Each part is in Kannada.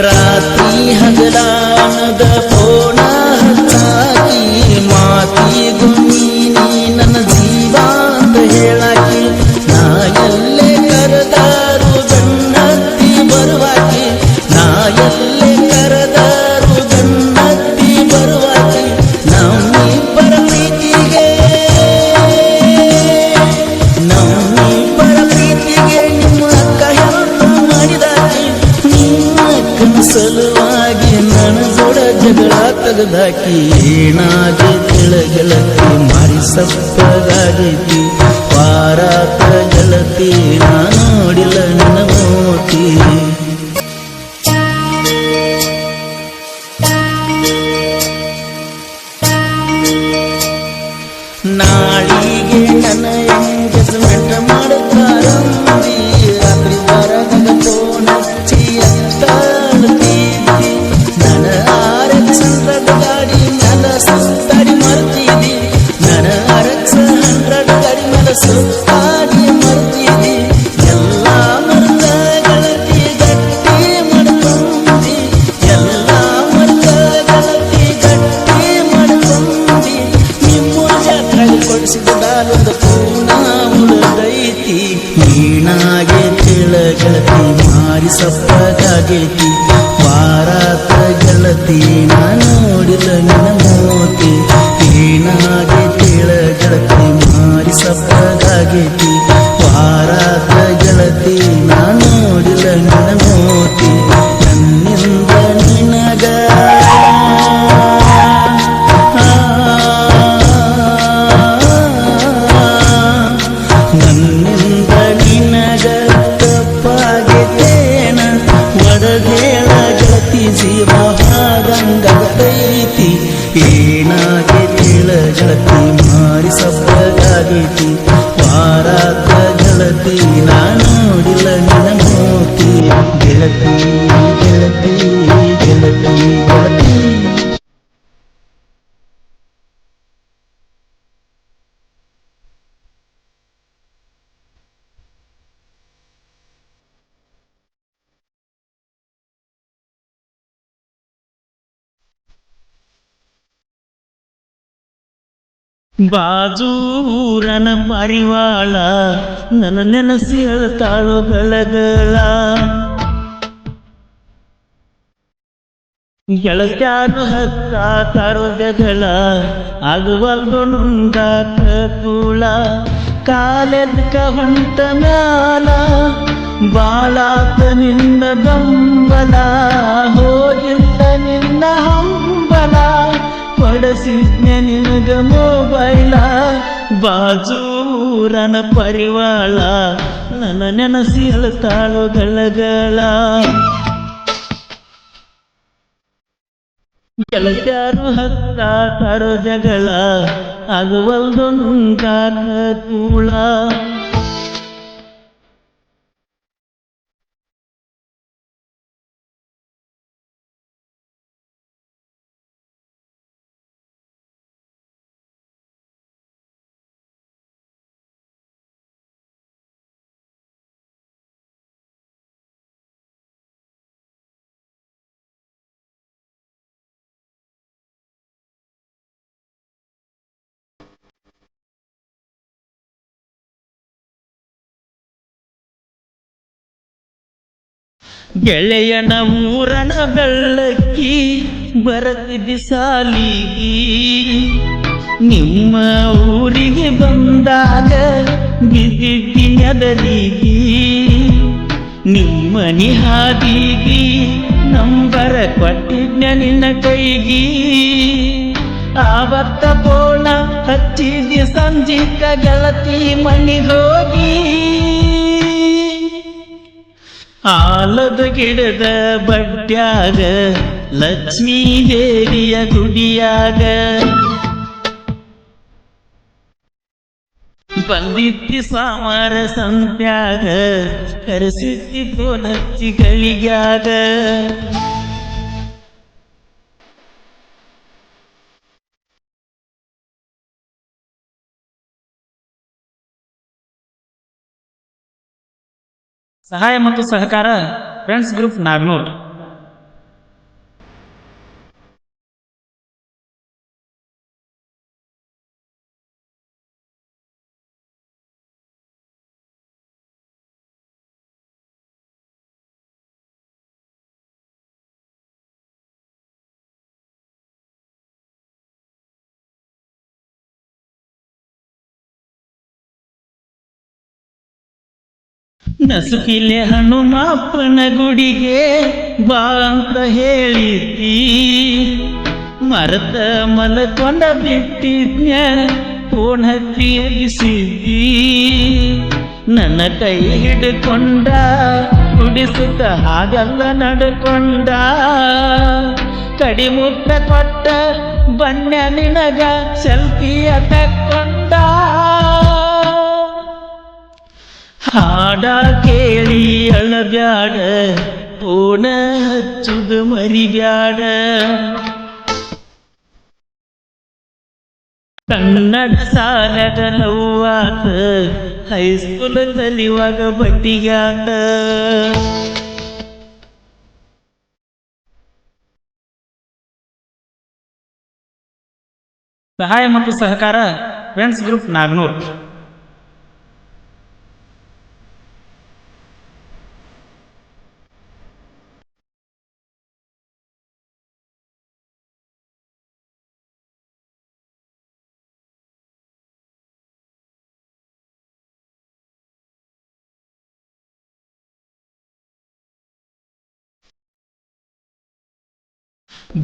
ರಾತ್ರಿ ಹಗಲಾನದ ಪೋಣ ಹಚ್ಚಾಕಿ ಮಾತಿಗೂ ನೀ ನನ್ನ ಜೀವ ಅಂತ ಹೇಳಾಕಿ ನಾ ಎಲ್ಲೇ ಕರೆದಾರು ಗಣ್ಣತ್ತಿ ಬರುವಾಕಿ ನಾ ಎಲ್ಲೇ ಕರೆದಾರು ಗಣ್ಣತ್ತಿ ಬರುವಾಕಿ ನಮ್ಮಿಬ್ಬರ ಪ್ರೀತಿಗೆ ನಿಮ್ಮ ಅಕ್ಕ ಹೆಲ್ಪ್ ಮಾಡಿದಾಕಿ ನಿಮ್ಮ ಅಕ್ಕನ ಸಲುವಾಗಿ ನನ್ನ ಜೋಡ ಜಗಳ ತೆಗೆದಾಕಿ ಏನಾಗೆ ಗೆಳತಿ ಮಾರಿ ಸಪ್ಪಗಾಗೈತಿ ವಾರಾತ ಗೆಳತಿ ನಾ ನೋಡಿಲ್ಲ ನನ್ನ ಮೋತಿ ನಾಳಿಗೆ ನನ್ನ ಎಂಗೇಜ್ಮೆಂಟ್ ಮಾಡುತ್ತಾರಂದಿ ರಾತ್ರಿ ಬರದಾಗ ಫೋನ್ ಹಚ್ಚಿ ಎತ್ತಾಡ್ತಿದ್ದಿ ನನ್ನ RX 100 ಗಾಡಿ ಮ್ಯಾಲ ಸುತ್ತಾಡಿ ಮರ್ತಿದ್ದಿ ನನ್ನ RX 100 ಗಾಡಿ ಮ್ಯಾಲ ಸುತ್ತಾಡಿ ಮರ್ತಿದ್ದಿ ಎಲ್ಲ ಮರ್ತ ಗೆಳತಿ ಗಟ್ಟಿ ಮಾಡ್ಕೊಂಡಿ ಎಲ್ಲ ಮರ್ತ ಗೆಳತಿ ಗಟ್ಟಿ ಮಾಡ್ಕೊಂಡಿ ನಿಮ್ಮೂರ ಜಾತ್ರೆಗೆ ಕೊಡಿಸಿದ ದಾರೊಂದು ಪೂರ್ಣ ಉಳಿದೈತಿ ನೀನಾಗೆ ಗೆಳತಿ ಮಾರಿ ಸಪ್ಪಗಾಗೈತಿ ವಾರಾತ ಗೆಳತಿ ನಾ ನೋಡಿಲ್ಲ ನಿನ್ನ ಮೋತಿ ಏನಾಗೆ ಗೆಳತಿ ಮಾರಿ ಸಪ್ಪಗಾಗೈತಿ ವಾರಾತ ಗೆಳತಿ ನಾ ನೋಡಿಲ್ಲ ನಿನ್ನ ಮೋತಿ ನನ್ನಿಂದ ನಿನಗ ನನ್ನಿಂದ ನಿನಗ ತಪ್ಪಾಗಿದ್ದೇನ ಒಡಗೇಳ ಗೆಳತಿ ಜೀವ ಹಾಗಂಗೈತಿ ಏನಾಗೆ ಗೆಳತಿ ಮಾರಿ ಸಪ್ಪಗಾಗೈತಿ ವಾರಾತ ಗೆಳತಿ ನಾ ನೋಡಿಲ್ಲ ನಿನ್ನ ಮೋತಿ ಗೆಳತಿ ಗೆಳತಿ ಗೆಳತಿ ಗೆಳತಿ ಬಾಜೂರನ ಪರಿವಾಳ ನನ್ನ ನೆನಸಿ ಹೇಳ್ತಾಳು ಗಳಗಳ ಗೆಳತ್ಯಾರು ಹತ್ತಾತಾರೋ ಜಗಳ ಆಗುವಲ್ದು ನುಂಗಾಕ ಕೂಳ ಕಾಲೆದ್ಕ ಹೊಂಟ ಮ್ಯಾಲ ಬಾಳಾತ ನಿನ್ನ ಬೆಂಬಲ ಹೋಗಿಲ್ಲ ನಿನ್ನ ಹಂಬಲ ಕೊಡಸಿದ್ನೆ ನಿನಗ ಮೊಬೈಲ ಬಾಜೂರನ ಪರಿವಾಳ ನನ್ನ ನೆನಸಿ ಹೇಳ್ತಾಳು ಗಳಗಳ ಗೆಳತ್ಯಾರು ಹತ್ತಾತಾರೋ ಜಗಳ ಆಗುವಲ್ದು ನುಂಗಾಕ ಕೂಳ ಗೆಳೆಯನ ಊರನ ಬೆಳ್ಳಕ್ಕಿ ಬರತಿದ್ದಿ ಸಾಲಿಗಿ ನಿಮ್ಮ ಊರಿಗೆ ಬಂದಾಗ ಬಿದ್ದಿದ್ದಿ ಅದರಿಗೆ ನಿಮ್ಮನಿ ಹಾದಿಗಿ ನಂಬರ ಕೊಟ್ಟಿದ್ನ ನಿನ್ನ ಕೈಗಿ ಆವತ್ತ ಪೋಣ ಹಚ್ಚಿದ್ದಿ ಸಂಜಿಕ ಗೆಳತಿ ಮಣ್ಣಿಗೋಗಿ ಆಲದ ಗಿಡದ ಬಡ್ಡ್ಯಾಗ ಲಕ್ಷ್ಮೀ ದೇವಿಯ ಗುಡಿಯಾಗ ಬಂದಿತ್ತಿ ಸಾಮಾರ ಸಂತ್ಯಾಗ ಕರೆಸಿತ್ತಿ ಕೋನಚ್ಚಿ ಗಳಿಗ್ಯಾಗ ಸಹಾಯ ಮತ್ತು ಸಹಕಾರ ಫ್ರೆಂಡ್ಸ್ ಗ್ರೂಪ್ ನಾಗ್ನೂರ್. ನಸುಕಿಲೆ ಹನುಮಪ್ಪನ ಗುಡಿಗೆ ಬಾ ಅಂತ ಹೇಳಿದ್ದಿ, ಮರತ ಮಲಕೊಂಡ ಬಿಟ್ಟಿದ್ನ್ಯ ಫೋನ್ ಹಚ್ಚಿ ಎಬ್ಬಿಸಿದ್ದಿ. ನನ್ನ ಕೈ ಹಿಡ್ಕೊಂಡ ಕುಡಿಸುತ್ತ ಹಾಗೆಲ್ಲ ನಡ್ಕೊಂಡ, ಕಡಿಮುತ್ತ ಕೊಟ್ಟ ಬಣ್ಣ ನಿನಗ ಸೆಲ್ಫಿಯ ತಕ್ಕೊಂಡ. ಹಾಡ ಕೇಳಿ ಅಳಬ್ಯಾಡ, ಫೋನ ಹಚ್ಚುದು ಮರಿಬ್ಯಾಡ. ಕನ್ನಡ ಸಾಲದ ನೋವಾತ, ಹೈಸ್ಕೂಲ್ ಕಲಿಯುವಾಗ ಬಟ್ಟಿಗ್ಯಾಟ. ಸಹಾಯ ಮತ್ತು ಸಹಕಾರ ಫ್ರೆಂಡ್ಸ್ ಗ್ರೂಪ್ ನಾಗನೂರ್.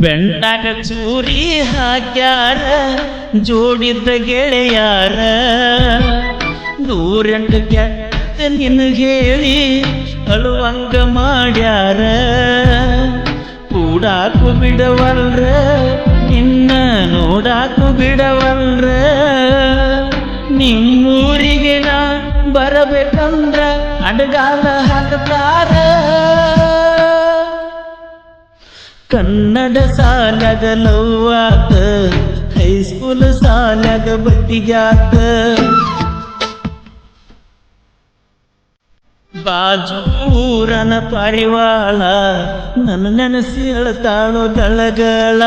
ಬೆಂಟಾಗ ಚೂರಿ ಹಾಕ್ಯಾರ ಜೋಡಿದ್ದ ಗೆಳೆಯಾರ, ನೂರೆಂಟು ಕೆಟ್ಟ ನಿನಗೆ ಹೇಳಿ ಅಳುವಂಗ ಮಾಡ್ಯಾರ. ಕೂಡಾಕು ಬಿಡವಲ್ರ, ನಿನ್ನ ನೋಡಾಕು ಬಿಡವಲ್ರ. ನಿಮ್ಮೂರಿಗೆ ನಾ ಬರಬೇಕಂದ್ರ ಅಡಗಾಲ ಹಾಕ್ತಾರ. ಕನ್ನಡ ಸಾಲಾಗ ಲವ್ವಾತ, ಹೈಸ್ಕೂಲ್ ಸಾಲಾಗ ಬಟ್ಟಿಗ್ಯಾತ. ಬಾಜೂರನ ಪಾರಿವಾಳ ನನ್ನ ನೆನಸಿ ಹೇಳ್ತಾಳೋ ಗಳಗಳ.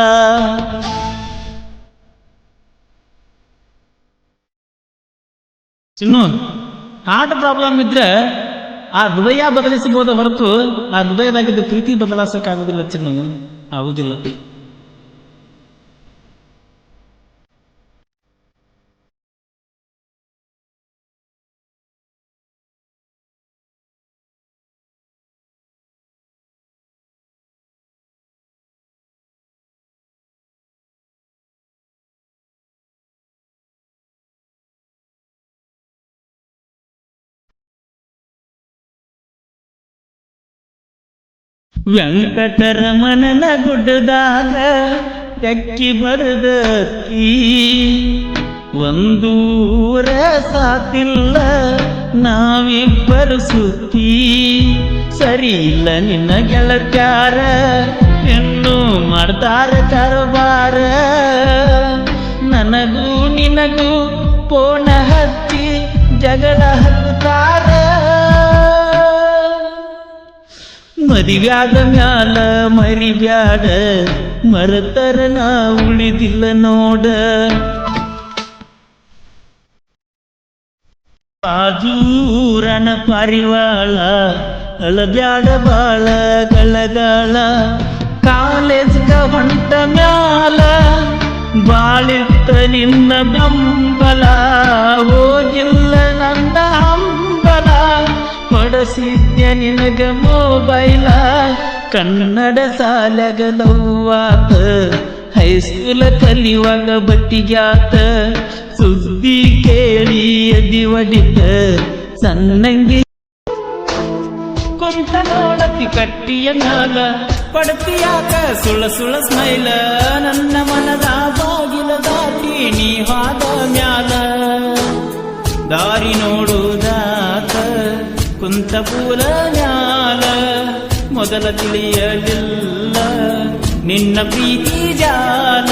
ಚಿನ್ನು, ಹಾರ್ಟ್ ಪ್ರಾಬ್ಲಮ್ ಇದ್ರೆ ಆ ಹೃದಯ ಬದಲಿಸಬಹುದು ಹೊರತು ಆ ಹೃದಯದಾಗಿದ್ದ ಪ್ರೀತಿ ಬದಲಾಯಿಸಕ್ಕಾಗುದಿಲ್ಲ ಚಿನ್ನು, ಆಗುದಿಲ್ಲ. ವೆಂಕಟರಮಣನ ಗುಡ್ಡದಾಗ ತೆಕ್ಕಿ ಬರದತ್ತಿ, ಒಂದೂರ ಸಾತಿಲ್ಲ ನಾವಿಬ್ಬರು ಸುತ್ತಿ. ಸರಿ ಇಲ್ಲ ನಿನ್ನ ಗೆಳತ್ಯಾರ, ಹೆಣ್ಣು ಮಾಡ್ತಾರ ಕಾರವಾರ. ನನಗೂ ನಿನಗೂ ಫೋನ ಹಚ್ಚಿ ಜಗಳ ಹತ್ತಾರ. ಮರಿವ್ಯಾದ ಮ್ಯಾಲ ಮರಿಬ್ಯಾಡ, ಮರತರ ನಾ ಉಳಿದಿಲ್ಲ ನೋಡ. ಬಾಜೂರನ ಪಾರಿವಾಳ ಅಳಬ್ಯಾಡ ಬಾಳ ಗಳಗಳ. ಕಾಲೇಜ್ಗ ಹೊಂಟ ಮ್ಯಾಲ ಬಾಳಿತ್ತ ನಿನ್ನ ಬೆಂಬಲ, ಹೋಗಿಲ್ಲ ನನ್ನ ಹಂಬಲ. ಕೊಡಸಿದ್ಯ ನಿನಗ ಮೊಬೈಲ, ಕನ್ನಡ ಸಾಲಾಗ ಲವ್ವಾತ, ಹೈಸ್ಕೂಲ ಕಲಿಯುವಾಗ ಬಟ್ಟಿಗ್ಯಾತ. ಸುದ್ದಿ ಕೇಳಿ ಅದಿ ಒಡಿತ ಸಣ್ಣಂಗಿ ಕುಂತ ನೋಡತಿ ಕಟ್ಟಿಯ ಮ್ಯಾಲ. ಪಡ್ತಿಯಾಕ ಸುಳ ಸುಳ ಸ್ಮೈಲ, ನನ್ನ ಮನದ ಬಾಗಿಲ ದಾಟಿ ನೀ ಹಾದ ಮ್ಯಾಲ. ದಾರಿ ನೋಡುವುದಾತ ಕುಂತ ಪೂಲ ಮ್ಯಾಲ, ಮೊದಲ ತಿಳಿಯಲಿಲ್ಲ ನಿನ್ನ ಪ್ರೀತಿ ಜಾಲ.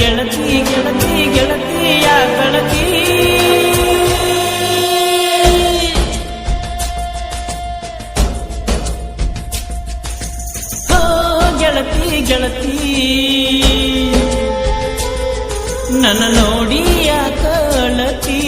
ಗೆಳತಿ ಗೆಳತಿ ಗೆಳತಿಯ ಗೆಳತಿ, ಗೆಳತಿ ಗೆಳತಿ ನನ್ನ ನೋಡಿಯ ಕಳತಿ.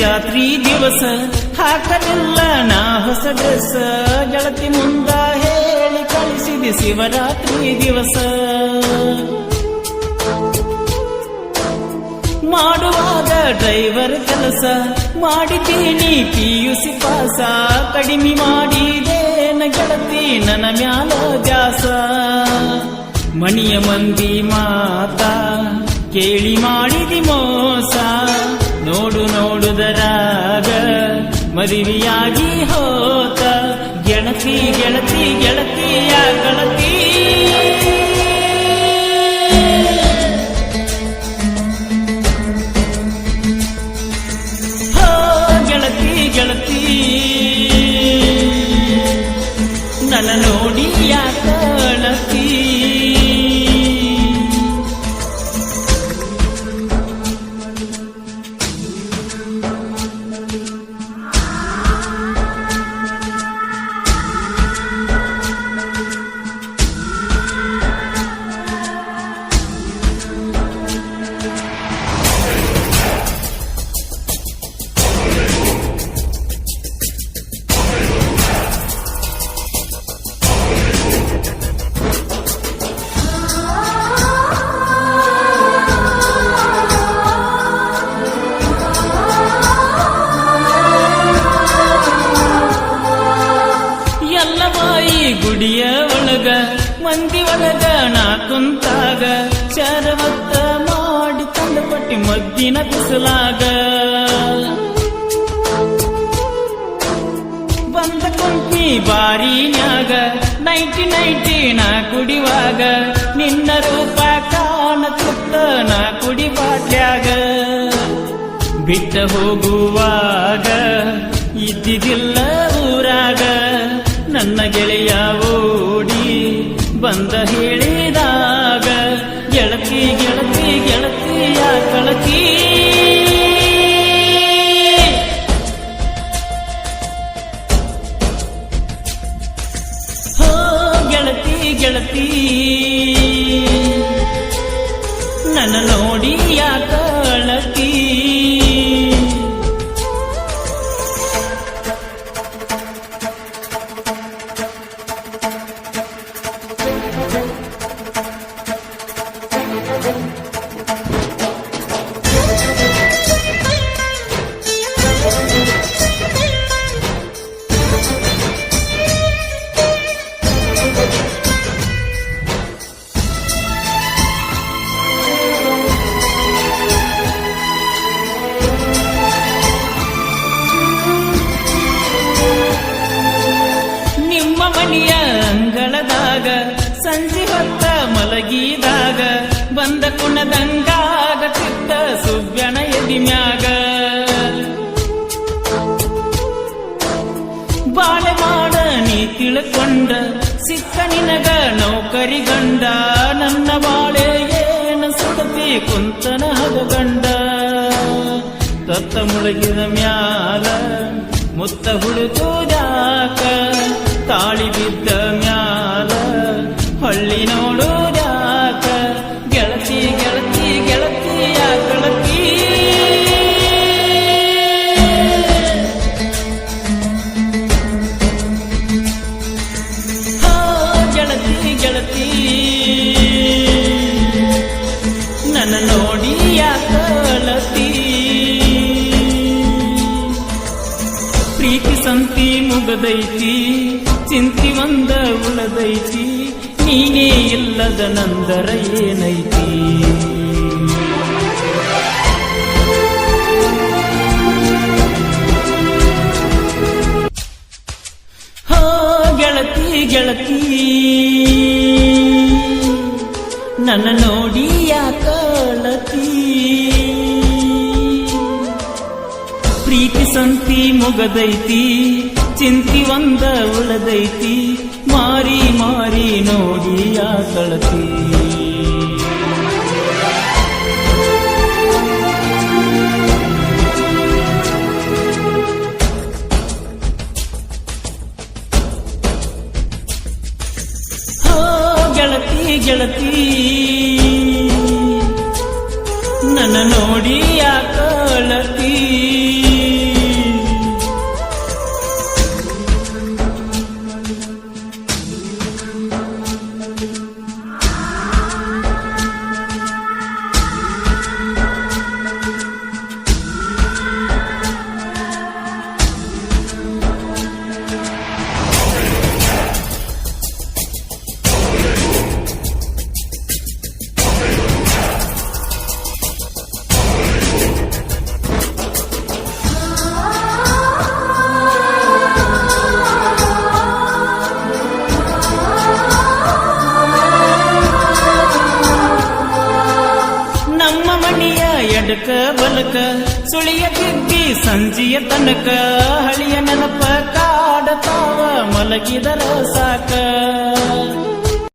ಜಾತ್ರಿ ದಿವಸ ಹಾಕಲಿಲ್ಲ ನಾ ಹೊಸ ಡ್ರೆಸ್, ಗೆಳತಿ ಮುಂದ ಹೇಳಿ ಕಳಿಸಿದೆ ಶಿವರಾತ್ರಿ ದಿವಸ. ಮಾಡುವಾಗ ಡ್ರೈವರ್ ಕೆಲಸ ಮಾಡಿದ್ದೀನಿ PUC ಪಾಸ, ಕಡಿಮೆ ಮಾಡಿದೇನ ಗೆಳತಿ ನನ್ನ ಮ್ಯಾಲ ದ್ಯಾಸ. ಮಣಿಯ ಮಂದಿ ಮಾತ ಕೇಳಿ ಮಾಡಿದಿ ಮೋಸ, ನೋಡು ನೋಡುದರಾಗ ಮದುವೆಯಾಗಿ ಹೋತ. ಗೆಳತಿ ಗೆಳತಿ ಗೆಳತಿಯ ಗೆಳತಿ, ಗೆಳತಿ ನನ್ನ ನೋಡಿ ಯಾಕಳತಿ. ಗುಡಿಯ ಒಳಗ ಮಂದಿ ಒಳಗ ನಾ ಕುಂತಾಗ, ಶರವತ್ತ ಮಾಡಿ ತಂದ ಪಟ್ಟಿ ಮದ್ದಿನ ಕುಸಲಾಗ. ಬಂದ ಕುಂತಿ ಬಾರಿನ್ಯಾಗ ನೈಟಿ ನಾ ಕುಡಿವಾಗ, ನಿನ್ನ ರೂಪ ಕಾಣತುತ್ತ ನಾ ಕುಡಿ ಬಾಟ್ಯಾಗ. ಬಿಟ್ಟ ಹೋಗುವಾಗ ಇದ್ದಿದ್ದಿಲ್ಲ ಊರಾಗ, ನನ್ನ ಗೆಳೆಯ ಓಡಿ ಬಂದ ಹೇಳಿದಾಗ, ಗೆಳತಿ ಗೆಳತಿ ಗೆಳತಿಯ ಕಳತಿ. ಹೋ ಗೆಳತಿ ಗೆಳತಿ ನನ್ನ ನೋಡಿ ಯಾಕಳತಿ. ಮನೆಯ ಅಂಗಳದಾಗ ಸಂಜೆ ಹೊತ್ತ ಮಲಗಿದಾಗ, ಬಂದ ಕುಣದಂಗಾಗ ಚಿತ್ತ ಸುವ್ಯನ ಎದಿಮ್ಯಾಗ. ಬಾಳೆ ಮಾಡ ನೀ ತಿಳ್ಕೊಂಡ ಸಿಕ್ಕ ನಿನಗ ನೌಕರಿ ಗಂಡ, ನನ್ನ ಬಾಳೆ ಏನ ಸುಡತಿ ಕುಂತನ ಹದಗಂಡ. ತತ್ತ ಮುಳುಗಿದ ಮ್ಯಾಲ ಮುತ್ತ ಹುಡುಕುದಾಕ, ತಾಳಿ ಬಿದ್ದ ಮ್ಯಾಲ ಹಳ್ಳಿ ನೋಡುದಾಕ. ಗೆಳತಿ ಗೆಳತಿ ಗೆಳತಿಯ ಗೆಳತಿ, ಹೋ ಗೆಳತಿ ಗೆಳತಿ ನನ್ನ ನೋಡಿ ಯಾಕಳತಿ. ಪ್ರೀತಿ ಸಂತಿ ಮುಗದೈತಿ, ಚಿಂತಿ ಒಂದ ಉಳದೈತಿ, ನೀನೇ ಇಲ್ಲದ ನಂದರ ಏನೈತಿ. ಹೋ ಗೆಳತಿ ಗೆಳತಿ ನನ್ನ ನೋಡಿ ಯಾಕಳತಿ. ಪ್ರೀತಿ ಸಂತಿ ಮುಗದೈತಿ, ಚಿಂತಿ ಒಂದ ಉಳದೈತಿ, ಮಾರಿ ಮಾರಿ ನೋಡಿ ಯಾಕಳತಿ. ಹೋ ಗೆಳತಿ ಗೆಳತಿ ನನ್ನ ನೋಡಿ ಯಾಕಳತಿ. ಮಣಿಯ ಎಡಕ ಬಲಕ ಸುಳಿಯ ಕಿಕ್ಕಿ ಸಂಜಿಯ ತನಕ ಹಳಿಯ ನೆನಪ ಕಾಡತಾವ ಮಲಗಿದರ ಸಾಕ